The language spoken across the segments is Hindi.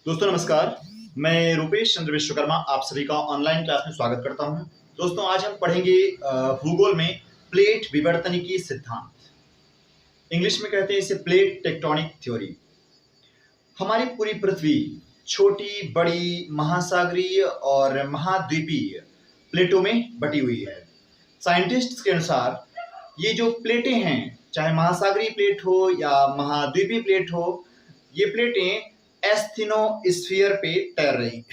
दोस्तों नमस्कार। मैं रूपेश चंद्र विश्वकर्मा आप सभी का ऑनलाइन क्लास में स्वागत करता हूं। दोस्तों आज हम पढ़ेंगे भूगोल में प्लेट विवर्तनिकी सिद्धांत। इंग्लिश में कहते हैं इसे प्लेट टेक्टोनिक थ्योरी। हमारी पूरी पृथ्वी छोटी बड़ी महासागरीय और महाद्वीपीय प्लेटों में बटी हुई है। साइंटिस्ट्स के अनुसार ये जो प्लेटें हैं, चाहे महासागरीय प्लेट हो या महाद्वीपीय प्लेट हो, ये प्लेटें एस्थेनोस्फीयर पे तैर रही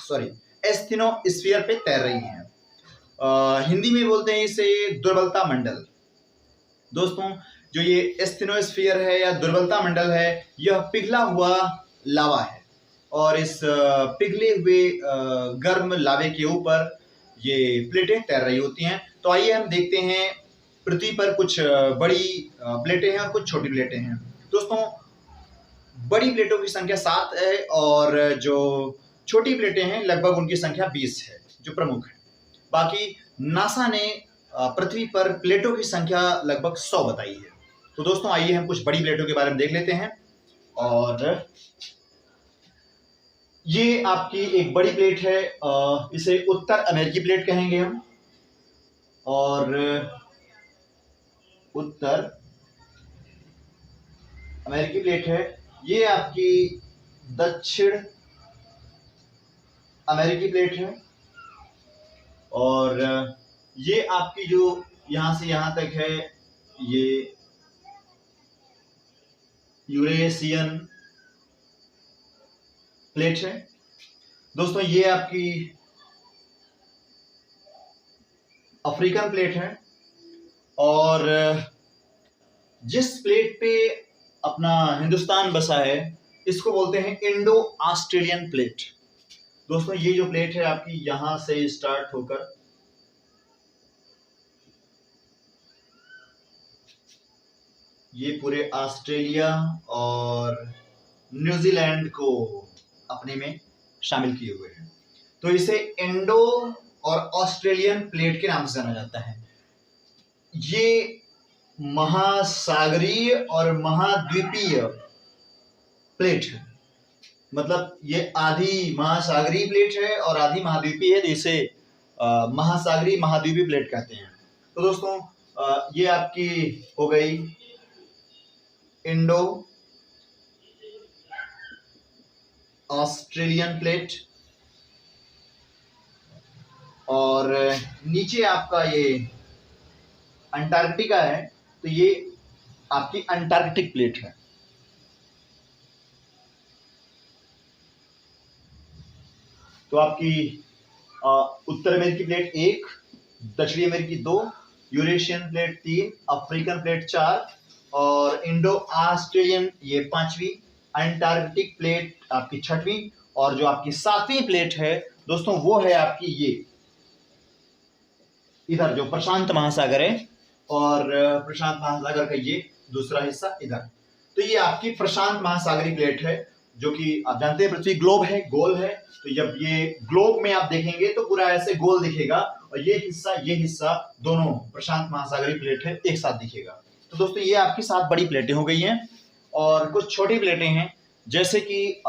सॉरी एस्थेनोस्फीयर पे तैर रही हैं। हिंदी में बोलते हैं इसे दुर्बलता मंडल। दोस्तों जो ये एस्थेनोस्फीयर है या दुर्बलता मंडल है, यह पिघला हुआ लावा है और इस पिघले हुए गर्म लावे के ऊपर ये प्लेटें तैर रही होती हैं। तो आइए हम देखते हैं, पृथ्वी पर कुछ बड़ी प्लेटें हैं और कुछ छोटी प्लेटें हैं। दोस्तों बड़ी प्लेटों की संख्या 7 है और जो छोटी प्लेटें हैं लगभग उनकी संख्या 20 है, जो प्रमुख है। बाकी नासा ने पृथ्वी पर प्लेटों की संख्या लगभग 100 बताई है। तो दोस्तों आइए हम कुछ बड़ी प्लेटों के बारे में देख लेते हैं। और ये आपकी एक बड़ी प्लेट है, इसे उत्तर अमेरिकी प्लेट कहेंगे हम। और उत्तर अमेरिकी प्लेट है। ये आपकी दक्षिण अमेरिकी प्लेट है। और ये आपकी जो यहां से यहां तक है, ये यूरेशियन प्लेट है। दोस्तों ये आपकी अफ्रीकन प्लेट है। और जिस प्लेट पे अपना हिंदुस्तान बसा है इसको बोलते हैं इंडो ऑस्ट्रेलियन प्लेट। दोस्तों ये जो प्लेट है आपकी यहां से स्टार्ट होकर ये पूरे ऑस्ट्रेलिया और न्यूजीलैंड को अपने में शामिल किए हुए हैं। तो इसे इंडो और ऑस्ट्रेलियन प्लेट के नाम से जाना जाता है। ये महासागरीय और महाद्वीपीय प्लेट है, मतलब ये आधी महासागरीय प्लेट है और आधी महाद्वीपीय है, जिसे महासागरीय महाद्वीपीय प्लेट कहते हैं। तो दोस्तों ये आपकी हो गई इंडो ऑस्ट्रेलियन प्लेट। और नीचे आपका ये अंटार्कटिका है, तो ये आपकी अंटार्कटिक प्लेट है। तो आपकी उत्तर अमेरिकी प्लेट 1, दक्षिणी अमेरिकी 2, यूरेशियन प्लेट 3, अफ्रीकन प्लेट 4 और इंडो ऑस्ट्रेलियन ये 5वीं, अंटार्कटिक प्लेट आपकी 6वीं और जो आपकी 7वीं प्लेट है दोस्तों वो है आपकी ये इधर जो प्रशांत महासागर है, और प्रशांत महासागर का ये दूसरा हिस्सा इधर। तो ये आपकी प्रशांत महासागरीय प्लेट है, जो कि आप जानते हैं पृथ्वी ग्लोब है, गोल है। तो जब ये ग्लोब में आप देखेंगे तो पूरा ऐसे गोल दिखेगा और ये हिस्सा दोनों प्रशांत महासागरीय प्लेट है एक साथ दिखेगा। तो दोस्तों ये आपकी 7 बड़ी प्लेटें हो गई हैं और कुछ छोटी प्लेटें हैं, जैसे कि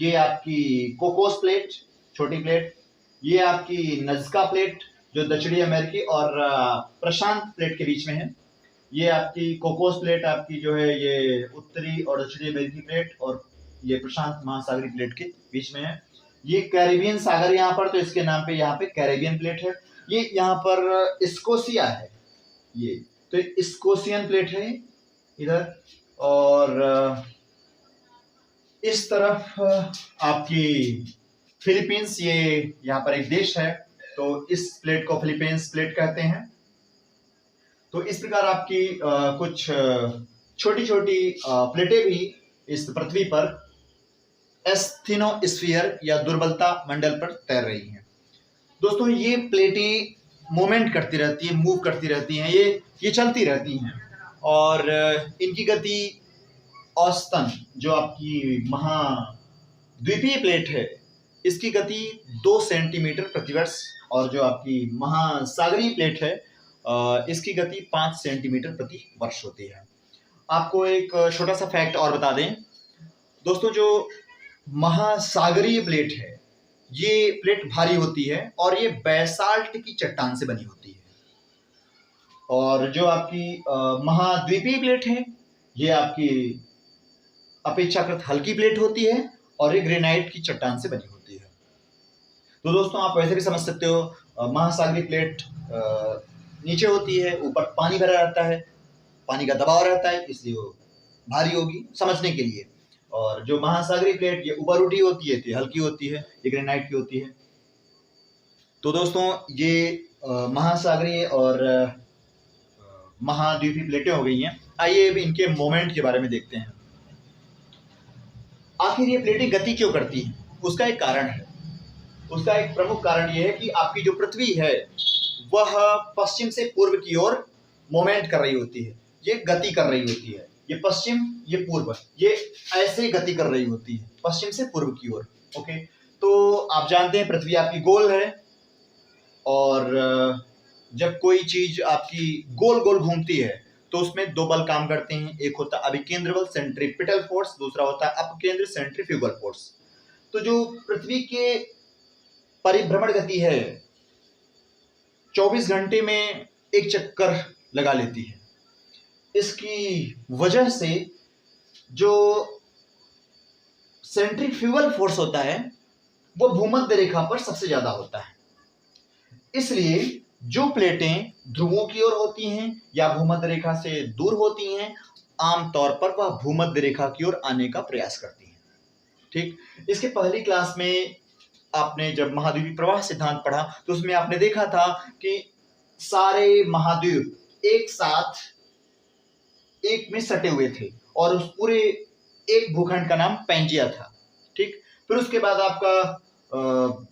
ये आपकी कोकोस प्लेट छोटी प्लेट, ये आपकी नज़्का प्लेट जो दक्षिणी अमेरिकी और प्रशांत प्लेट के बीच में है, ये आपकी कोकोस प्लेट आपकी जो है ये उत्तरी और दक्षिणी अमेरिकी प्लेट और ये प्रशांत महासागरीय प्लेट के बीच में है। ये कैरेबियन सागर यहाँ पर, तो इसके नाम पे यहाँ पे कैरेबियन प्लेट है। ये यहाँ पर स्कोशिया है, ये तो स्कोशियन प्लेट है इधर। और इस तरफ आपकी फिलीपींस, ये यहाँ पर एक देश है, तो इस प्लेट को फिलीपींस प्लेट कहते हैं। तो इस प्रकार आपकी कुछ छोटी छोटी प्लेटें भी इस पृथ्वी पर एस्थेनोस्फीयर या दुर्बलता मंडल पर तैर रही हैं। दोस्तों ये प्लेटें मूवमेंट करती रहती हैं, मूव करती रहती हैं, ये चलती रहती हैं और इनकी गति औसतन जो आपकी महाद्वीपीय प्लेट है इसकी गति 2 सेंटीमीटर प्रति वर्ष, और जो आपकी महासागरीय प्लेट है इसकी गति 5 सेंटीमीटर प्रति वर्ष होती है। आपको एक छोटा सा फैक्ट और बता दें दोस्तों, जो महासागरीय प्लेट है। ये प्लेट भारी होती है और ये बैसाल्ट की चट्टान से बनी होती है। और जो आपकी महाद्वीपीय प्लेट है, ये आपकी अपेक्षाकृत हल्की प्लेट होती है और ये ग्रेनाइट की चट्टान से बनी होती है। तो दोस्तों आप वैसे भी समझ सकते हो, महासागरीय प्लेट नीचे होती है, ऊपर पानी भरा रहता है, पानी का दबाव रहता है, इसलिए वो भारी होगी समझने के लिए। और जो महासागरीय प्लेट ये ऊपर उठी होती है, ये हल्की होती है, ये ग्रेनाइट की होती है। तो दोस्तों ये महासागरीय और महाद्वीपीय प्लेटें हो गई हैं। आइए अब इनके मोमेंट के बारे में देखते हैं। आखिर ये प्लेटें गति क्यों करती हैं? उसका एक कारण है। उसका एक प्रमुख कारण ये है कि आपकी जो पृथ्वी है वह पश्चिम से पूर्व की ओर मोमेंट कर रही होती है, ये गति कर रही होती है। ये पश्चिम, ये पूर्व, ये ऐसे गति कर रही होती है पश्चिम से पूर्व की ओर। ओके, तो आप जानते हैं पृथ्वी आपकी गोल है और जब कोई चीज आपकी गोल गोल घूमती है तो उसमें दो बल काम करते हैं। एक होता है अभिकेंद्र बल सेंट्रीपिटल फोर्स, दूसरा होता है अपकेंद्र सेंट्रीफ्यूगल फोर्स। तो जो पृथ्वी के परिभ्रमण गति है 24 घंटे में एक चक्कर लगा लेती है। इसकी वजह से जो सेंट्रीफ्यूगल फोर्स होता है वो भूमध्य रेखा पर सबसे ज्यादा होता है। इसलिए जो प्लेटें ध्रुवों की ओर होती हैं या भूमध्य रेखा से दूर होती हैं, आमतौर पर वह भूमध्य रेखा की ओर आने का प्रयास करती हैं। ठीक, इसके पहली क्लास में आपने जब महाद्वीपीय प्रवाह सिद्धांत पढ़ा तो उसमें आपने देखा था कि सारे महाद्वीप एक साथ एक में सटे हुए थे और उस पूरे एक भूखंड का नाम पैंजिया था। ठीक, फिर उसके बाद आपका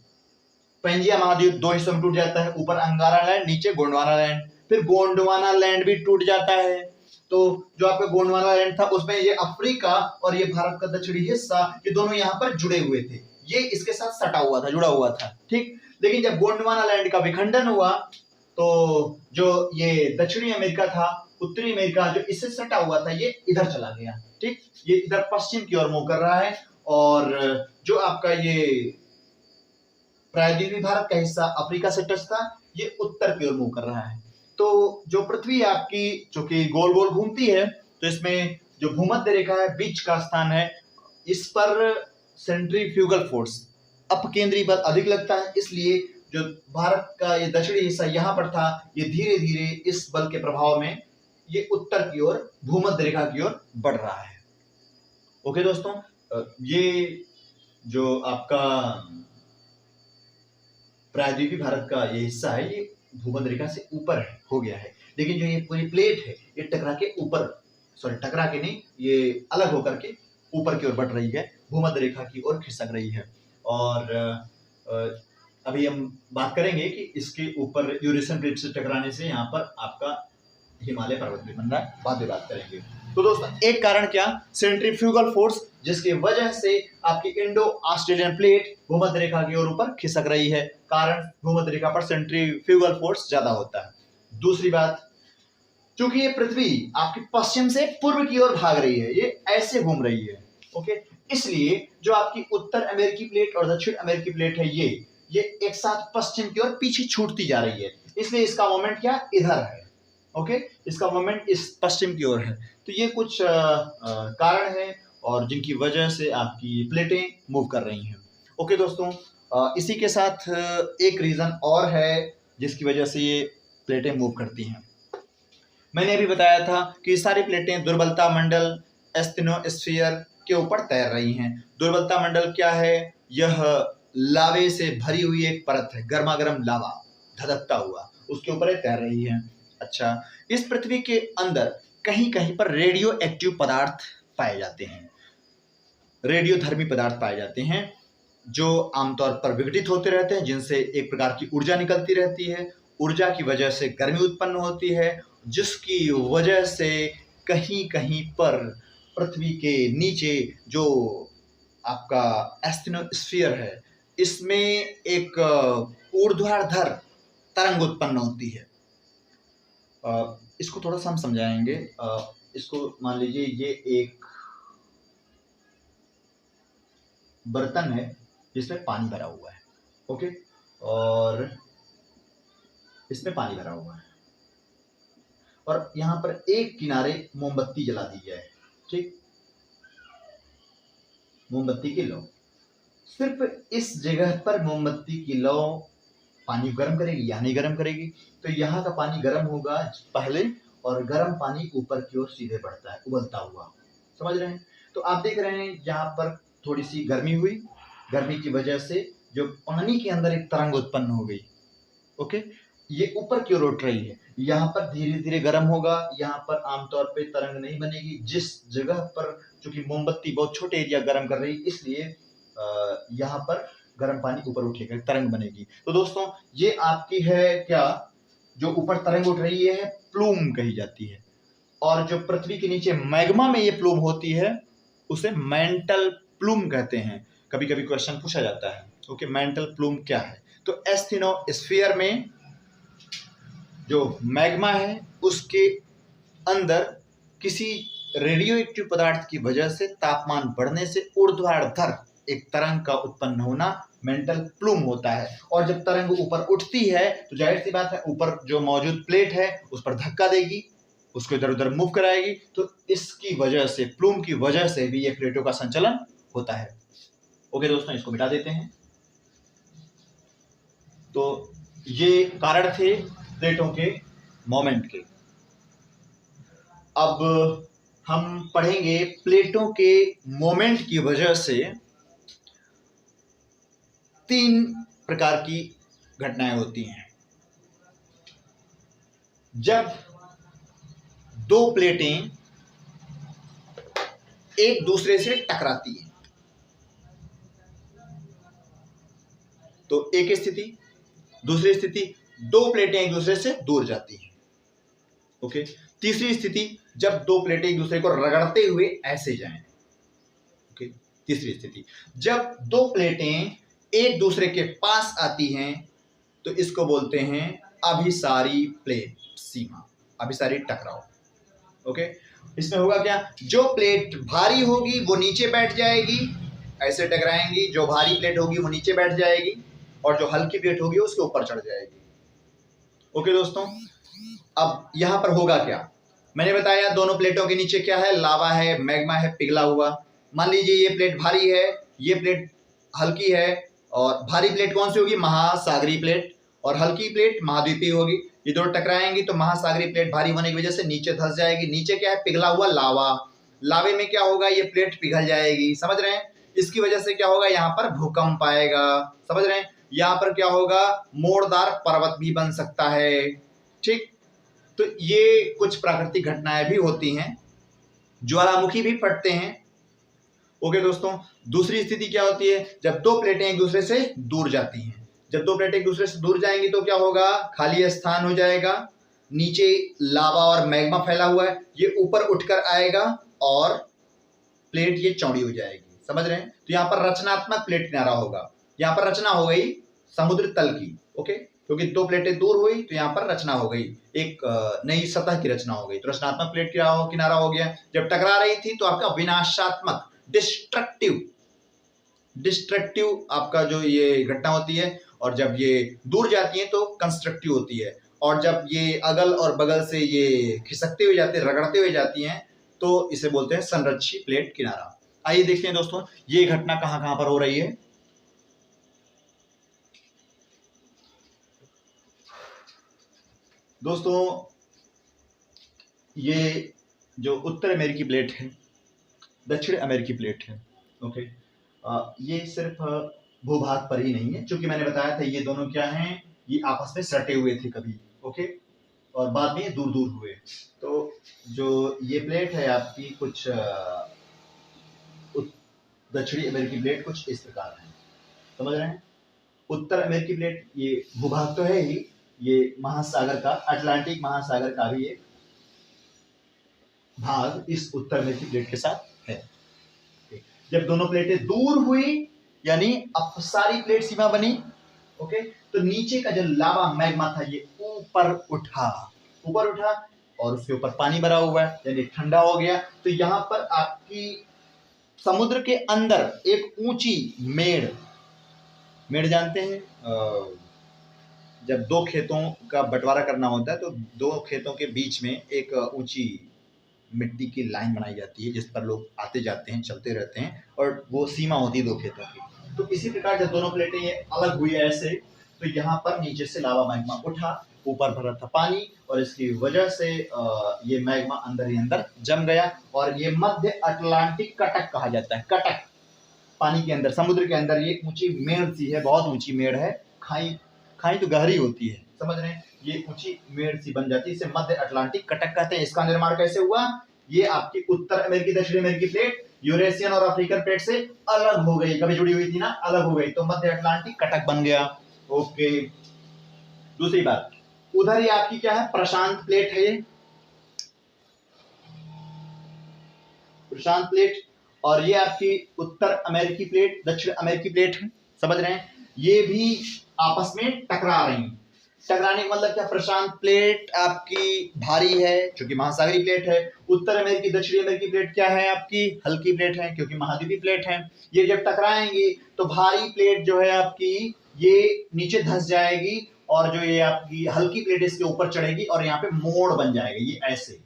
पैंजिया महाद्वीप दो हिस्सों में टूट जाता है, ऊपर अंगारा लैंड, नीचे गोंडवाना लैंड। फिर गोंडवाना लैंड भी टूट जाता है। तो जो आपका गोंडवाना लैंड था उसमें ये अफ्रीका और ये भारत का दक्षिणी हिस्सा, ये दोनों यहाँ पर जुड़े हुए थे, ये इसके साथ सटा हुआ था, जुड़ा हुआ था। ठीक, लेकिन जब गोंडवाना लैंड का विखंडन हुआ तो जो ये दक्षिणी अमेरिका था, उत्तरी अमेरिका जो इससे सटा हुआ था, ये इधर चला गया। ठीक, ये इधर पश्चिम की ओर मूव कर रहा है और जो आपका ये प्रायद्वीपीय भारत का हिस्सा अफ्रीका से टच था, ये उत्तर की ओर मूव कर रहा है। तो जो पृथ्वी आपकी चूंकि गोल गोल घूमती है तो इसमें जो भूमध्य रेखा है, बीच का स्थान है, इस पर सेंट्रीफ्यूगल फोर्स अपकेंद्री बल अधिक लगता है। इसलिए जो भारत का ये दक्षिणी हिस्सा यहाँ पर था, ये धीरे धीरे इस बल के प्रभाव में ये उत्तर की ओर भूमध्य रेखा की ओर बढ़ रहा है। ओके दोस्तों, ये जो आपका प्रायद्वीपीय भारत का ये हिस्सा है, ये भूमध्य रेखा से ऊपर हो गया है, लेकिन जो ये पूरी प्लेट है ये टकरा के ऊपर, सॉरी टकरा के नहीं, ये अलग होकर के ऊपर की ओर बढ़ रही है, भूमध्य रेखा की ओर खिसक रही है। और अभी हम बात करेंगे कि इसके ऊपर यूरेशियन प्लेट से टकराने से यहाँ पर आपका हिमालय पर्वत भी बन रहा है, बाद में बात करेंगे। तो दोस्तों एक कारण क्या, सेंट्रीफ्यूगल फोर्स, जिसकी वजह से आपकी इंडो ऑस्ट्रेलियन प्लेट भूमध्य रेखा की ओर ऊपर खिसक रही है, कारण भूमध्य रेखा पर सेंट्रीफ्यूगल फोर्स ज्यादा होता है। दूसरी बात, क्योंकि ये पृथ्वी आपकी पश्चिम से पूर्व की ओर भाग रही है, ये ऐसे घूम रही है। ओके, इसलिए जो आपकी उत्तर अमेरिकी प्लेट और दक्षिण अमेरिकी प्लेट है, ये एक साथ पश्चिम की ओर पीछे छूटती जा रही है, इसलिए इसका मोमेंट क्या इधर है। ओके, इसका मोमेंट इस पश्चिम की ओर है। तो ये कुछ कारण है और जिनकी वजह से आपकी प्लेटें मूव कर रही हैं। ओके दोस्तों, इसी के साथ एक रीजन और है जिसकी वजह से ये प्लेटें मूव करती हैं। मैंने अभी बताया था कि सारी प्लेटें दुर्बलता मंडल एस्थेनोस्फीयर के ऊपर तैर रही हैं। दुर्बलता मंडल क्या है? यह लावे से भरी हुई एक परत है, गर्मा गर्म लावा धधकता हुआ, उसके ऊपर तैर रही है। अच्छा, इस पृथ्वी के अंदर कहीं कहीं पर रेडियो एक्टिव पदार्थ पाए जाते हैं, रेडियोधर्मी पदार्थ पाए जाते हैं, जो आमतौर पर विघटित होते रहते हैं, जिनसे एक प्रकार की ऊर्जा निकलती रहती है। ऊर्जा की वजह से गर्मी उत्पन्न होती है, जिसकी वजह से कहीं कहीं पर पृथ्वी के नीचे जो आपका एस्थेनोस्फीयर है, इसमें एक ऊर्ध्वाधर तरंग उत्पन्न होती है। इसको थोड़ा सा हम समझाएंगे। इसको मान लीजिए ये एक बर्तन है जिसमें पानी भरा हुआ है, ओके, और इसमें पानी भरा हुआ है और यहाँ पर एक किनारे मोमबत्ती जला दी जाए, ठीक, मोमबत्ती की लौ, सिर्फ इस जगह पर मोमबत्ती की लौ पानी गर्म करेगी या नहीं गर्म करेगी? तो यहाँ का पानी गर्म होगा पहले और गर्म पानी ऊपर की ओर सीधे बढ़ता है उबलता हुआ, समझ रहे हैं? तो आप देख रहे हैं यहाँ पर थोड़ी सी गर्मी हुई, गर्मी की वजह से जो पानी के अंदर एक तरंग उत्पन्न हो गई, ओके, ये ऊपर की ओर उठ रही है, यहाँ पर धीरे धीरे गर्म होगा, यहाँ पर आमतौर पे तरंग नहीं बनेगी। जिस जगह पर चूंकि मोमबत्ती बहुत छोटे एरिया गर्म कर रही है इसलिए यहाँ पर गर्म पानी ऊपर उठेगा, तरंग बनेगी। तो दोस्तों ये आपकी है क्या, जो ऊपर तरंग उठ रही है प्लूम कही जाती है, और जो पृथ्वी के नीचे मैग्मा में ये प्लूम होती है उसे मेंटल प्लूम कहते हैं। कभी कभी क्वेश्चन पूछा जाता है, ओके, मेंटल प्लूम क्या है? तो एस्थेनोस्फीयर में जो मैग्मा है उसके अंदर किसी रेडियो एक्टिव पदार्थ की वजह से तापमान बढ़ने से ऊर्ध्वाधर एक तरंग का उत्पन्न होना मेंटल प्लूम होता है। और जब तरंग ऊपर उठती है तो जाहिर सी बात है ऊपर जो मौजूद प्लेट है उस पर धक्का देगी, उसको इधर उधर मूव कराएगी, तो इसकी वजह से, प्लूम की वजह से भी ये प्लेटों का संचलन होता है। ओके दोस्तों, इसको मिटा देते हैं। तो ये कारण थे प्लेटों के मोमेंट के। अब हम पढ़ेंगे प्लेटों के मोमेंट की वजह से 3 प्रकार की घटनाएं होती हैं। जब 2 प्लेटें एक दूसरे से टकराती हैं तो एक स्थिति, दूसरी स्थिति 2 प्लेटें एक दूसरे से दूर जाती हैं, ओके, तीसरी स्थिति जब 2 प्लेटें एक दूसरे को रगड़ते हुए ऐसे जाएं, ओके, तीसरी स्थिति जब 2 प्लेटें एक दूसरे के पास आती हैं तो इसको बोलते हैं अभिसारी प्लेट सीमा, अभिसारी टकराव, ओके। इसमें होगा क्या, जो प्लेट भारी होगी वो नीचे बैठ जाएगी, ऐसे टकराएंगी, जो भारी प्लेट होगी वो नीचे बैठ जाएगी और जो हल्की प्लेट होगी उसके ऊपर चढ़ जाएगी, ओके दोस्तों। अब यहां पर होगा क्या, मैंने बताया दोनों प्लेटों के नीचे क्या है, लावा है, मैग्मा है पिघला हुआ। मान लीजिए ये प्लेट भारी है, ये प्लेट हल्की है, और भारी प्लेट कौन सी होगी, महासागरीय प्लेट, और हल्की प्लेट महाद्वीपीय होगी। ये दोनों टकराएंगी तो महासागरीय प्लेट भारी होने की वजह से नीचे धंस जाएगी। नीचे क्या है, पिघला हुआ लावा, लावे में क्या होगा, ये प्लेट पिघल जाएगी, समझ रहे हैं। इसकी वजह से क्या होगा, यहाँ पर भूकंप आएगा, समझ रहे हैं। यहाँ पर क्या होगा, मोड़दार पर्वत भी बन सकता है, ठीक। तो ये कुछ प्राकृतिक घटनाएं भी होती हैं, ज्वालामुखी भी फटते हैं, ओके दोस्तों। दूसरी स्थिति क्या होती है, जब 2 प्लेटें एक दूसरे से दूर जाती हैं। जब 2 प्लेटें एक दूसरे से दूर जाएंगी तो क्या होगा, खाली स्थान हो जाएगा, नीचे लावा और मैग्मा फैला हुआ है, ये ऊपर उठकर आएगा और प्लेट ये चौड़ी हो जाएगी, समझ रहे हैं। तो यहाँ पर रचनात्मक प्लेट किनारा होगा, यहाँ पर रचना हो गई समुद्र तल की, ओके, क्योंकि 2 प्लेटें दूर हुई तो यहाँ पर रचना हो गई, एक नई सतह की रचना हो गई, तो रचनात्मक प्लेट किनारा हो गया। जब टकरा रही थी तो आपका विनाशात्मक डिस्ट्रक्टिव आपका जो ये घटना होती है, और जब ये दूर जाती है तो कंस्ट्रक्टिव होती है, और जब ये अगल और बगल से ये खिसकते हुए जाते हैं, रगड़ते हुए जाती हैं, तो इसे बोलते हैं संरक्षी प्लेट किनारा। आइए देखते हैं दोस्तों ये घटना कहां कहां पर हो रही है। दोस्तों ये जो उत्तर अमेरिकी प्लेट है, दक्षिण अमेरिकी प्लेट है, ओके, ये सिर्फ भूभाग पर ही नहीं है, क्योंकि मैंने बताया था ये दोनों क्या हैं, ये आपस में सटे हुए थे कभी, ओके, और बाद में दूर दूर हुए। तो जो ये प्लेट है आपकी कुछ दक्षिणी अमेरिकी प्लेट कुछ इस प्रकार है, समझ रहे हैं। उत्तर अमेरिकी प्लेट ये भूभाग तो है ही, ये महासागर का, अटलांटिक महासागर का भी एक भाग इस उत्तर अमेरिकी प्लेट के साथ है। जब दोनों प्लेटें दूर हुई यानी अपसारी प्लेट सीमा बनी, ओके, तो नीचे का जो लावा मैग्मा था ये ऊपर उठा और उसके ऊपर पानी भरा हुआ है यानी ठंडा हो गया। तो यहाँ पर आपकी समुद्र के अंदर एक ऊंची मेड़, मेड़ जानते हैं, जब दो खेतों का बंटवारा करना होता है तो दो खेतों के बीच में एक ऊंची मिट्टी की लाइन बनाई जाती है जिस पर लोग आते जाते हैं, चलते रहते हैं, और वो सीमा होती है दो खेतों की। तो इसी प्रकार जब दोनों प्लेटें ये अलग हुई ऐसे, तो यहाँ पर नीचे से लावा मैग्मा उठा, ऊपर भरा था पानी, और इसकी वजह से ये मैग्मा अंदर ही अंदर जम गया, और ये मध्य अटलांटिक कटक कहा जाता है। कटक पानी के अंदर, समुद्र के अंदर ये ऊंची मेड़ सी है, बहुत ऊंची मेड़ है, खाई, खाई तो गहरी होती है, समझ रहे हैं, ये ऊंची मेड़ सी बन जाती है, इसे मध्य अटलांटिक कटक कहते हैं। इसका निर्माण कैसे हुआ? ये आपकी उत्तर अमेरिकी दक्षिण अमेरिकी प्लेट यूरेशियन और अफ्रीकन प्लेट से अलग हो गई, कभी जुड़ी हुई थी ना, अलग हो गई, तो मध्य अटलांटिक कटक बन गया। ओके, दूसरी बात, उधर ये आपकी क्या है, प्रशांत प्लेट है, ये प्रशांत प्लेट, और ये आपकी उत्तर अमेरिकी प्लेट, दक्षिण अमेरिकी प्लेट है, समझ रहे हैं, ये भी आपस में टकरा रही हैं। टकराने का मतलब क्या, प्रशांत प्लेट आपकी भारी है क्योंकि महासागरीय प्लेट है, उत्तर अमेरिकी दक्षिणी अमेरिकी प्लेट क्या है आपकी, हल्की प्लेट है क्योंकि महाद्वीपीय प्लेट है। ये जब टकराएंगी तो भारी प्लेट जो है आपकी ये नीचे धंस जाएगी, और जो ये आपकी हल्की प्लेट इसके ऊपर चढ़ेगी और यहाँ पे मोड़ बन जाएगा, ये ऐसे,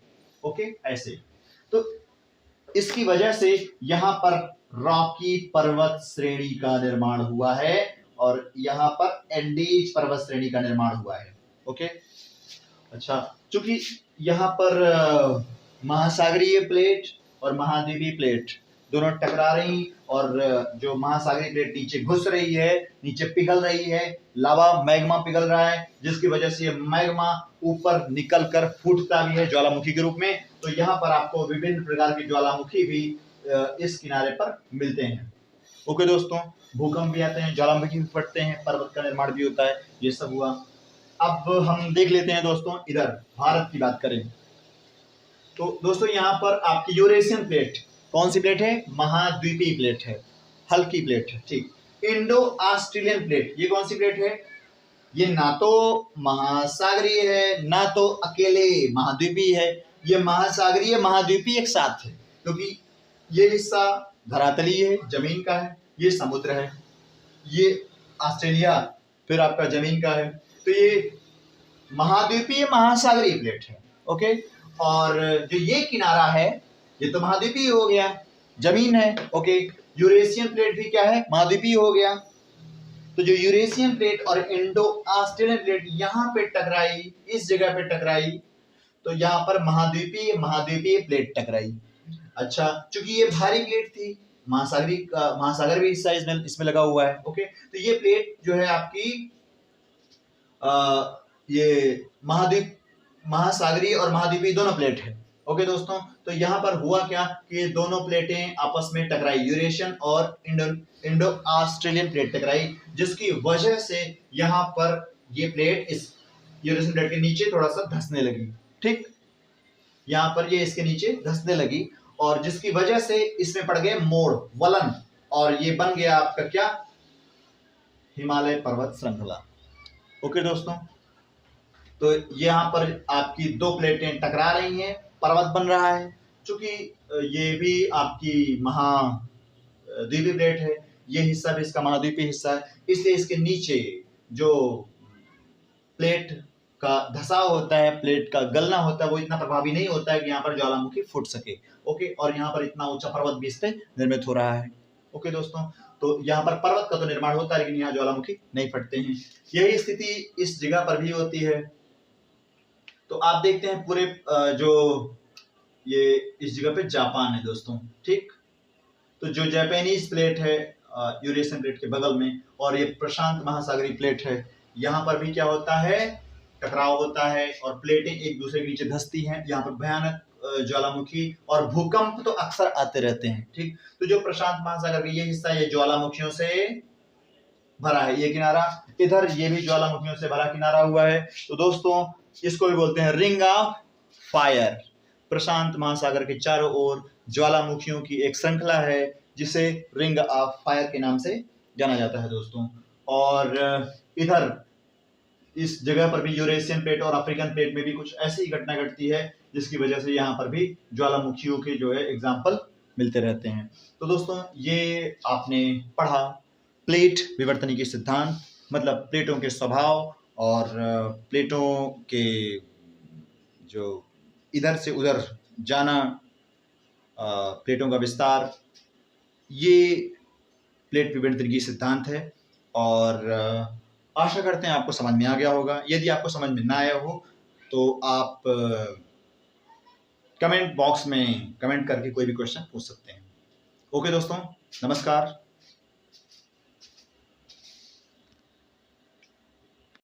ओके ऐसे। तो इसकी वजह से यहाँ पर रॉकी पर्वत श्रेणी का निर्माण हुआ है, और यहाँ पर एंडीज पर्वत श्रेणी का निर्माण हुआ है। ओके, अच्छा, चूंकि यहाँ पर महासागरीय प्लेट और महाद्वीपीय प्लेट दोनों टकरा रही, और जो महासागरीय प्लेट नीचे घुस रही है, नीचे पिघल रही है, लावा मैग्मा पिघल रहा है, जिसकी वजह से ये मैग्मा ऊपर निकल कर फूटता भी है ज्वालामुखी के रूप में। तो यहाँ पर आपको विभिन्न प्रकार की ज्वालामुखी भी इस किनारे पर मिलते हैं। ओके दोस्तों, भूकंप भी आते हैं, ज्वालामुखी भी फटते हैं, पर्वत का निर्माण भी होता है, ये सब हुआ। अब हम देख लेते हैं दोस्तों, इधर भारत की बात करें तो दोस्तों यहाँ पर आपकी यूरेशियन प्लेट, कौन सी प्लेट है, महाद्वीपीय प्लेट है, हल्की प्लेट है, ठीक। इंडो ऑस्ट्रेलियन प्लेट, ये कौन सी प्लेट है, ये ना तो महासागरीय है ना तो अकेले महाद्वीपीय है, ये महासागरीय महाद्वीपीय एक साथ है, क्योंकि ये हिस्सा धरातलीय है, जमीन का है, ये समुद्र है, ये ऑस्ट्रेलिया फिर आपका जमीन का है, तो ये महाद्वीपीय महासागरीय प्लेट है। ओके, और जो ये किनारा है ये तो महाद्वीपीय हो गया, जमीन है। ओके, यूरेशियन प्लेट भी क्या है, महाद्वीपीय हो गया। तो जो यूरेशियन प्लेट और इंडो ऑस्ट्रेलियन प्लेट यहाँ पे टकराई, इस जगह पे टकराई, तो यहाँ पर महाद्वीपीय महाद्वीपीय प्लेट टकराई। अच्छा, चूंकि ये भारी प्लेट थी, महासागर भी हिस्सा इसमें लगा हुआ है। ओके, तो ये प्लेट जो है आपकी ये महासागरीय और महाद्वीपीय दोनों प्लेट है। ओके दोस्तों, तो यहाँ पर हुआ क्या कि ये दोनों प्लेटें आपस में टकराई, यूरेशियन और इंडो ऑस्ट्रेलियन प्लेट टकराई, जिसकी वजह से यहाँ पर ये प्लेट इस यूरेशियन प्लेट के नीचे थोड़ा सा धंसने लगी, ठीक, यहाँ पर ये इसके नीचे धंसने लगी, और जिसकी वजह से इसमें पड़ गए मोड़, वलन, और ये बन गया आपका क्या, हिमालय पर्वत श्रृंखला। ओके दोस्तों, तो यहाँ पर आपकी दो प्लेटें टकरा रही हैं, पर्वत बन रहा है। चूंकि ये भी आपकी महाद्वीपीय प्लेट है, ये हिस्सा भी इसका महाद्वीपीय हिस्सा है, इसलिए इसके नीचे जो प्लेट का धसाव होता है, प्लेट का गलना होता है, वो इतना प्रभावी नहीं होता है कि यहाँ पर ज्वालामुखी फूट सके। ओके, और यहाँ पर इतना ऊंचा पर्वत भी इससे निर्मित हो रहा है। ओके दोस्तों, तो यहाँ पर पर्वत का तो निर्माण होता है, लेकिन यहाँ ज्वालामुखी नहीं फटते हैं। यही स्थिति इस जगह पर भी होती है। तो आप देखते हैं पूरे जो ये इस जगह पे जापान है दोस्तों, ठीक, तो जो जापानीज प्लेट है यूरेशियन प्लेट के बगल में, और ये प्रशांत महासागरीय प्लेट है, यहाँ पर भी क्या होता है, टकराव होता है, और प्लेटें एक दूसरे के नीचे धंसती हैं। यहाँ पर भयानक ज्वालामुखी और भूकंप तो अक्सर आते रहते हैं, ठीक। तो जो प्रशांत महासागर का ये हिस्सा, ये ज्वालामुखियों से भरा है, ये किनारा, इधर ये भी ज्वालामुखियों से भरा किनारा हुआ है। तो दोस्तों इसको भी बोलते हैं रिंग ऑफ फायर। प्रशांत महासागर के चारों ओर ज्वालामुखियों की एक श्रृंखला है, जिसे रिंग ऑफ फायर के नाम से जाना जाता है दोस्तों। और इधर इस जगह पर भी यूरेशियन प्लेट और अफ्रीकन प्लेट में भी कुछ ऐसी घटना घटती है, जिसकी वजह से यहाँ पर भी ज्वालामुखियों के जो है एग्जाम्पल मिलते रहते हैं। तो दोस्तों ये आपने पढ़ा प्लेट विवर्तनिकी सिद्धांत, मतलब प्लेटों के स्वभाव और प्लेटों के जो इधर से उधर जाना, प्लेटों का विस्तार, ये प्लेट विवर्तनिकी सिद्धांत है। और आशा करते हैं आपको समझ में आ गया होगा। यदि आपको समझ में ना आया हो तो आप कमेंट बॉक्स में कमेंट करके कोई भी क्वेश्चन पूछ सकते हैं। ओके दोस्तों, नमस्कार।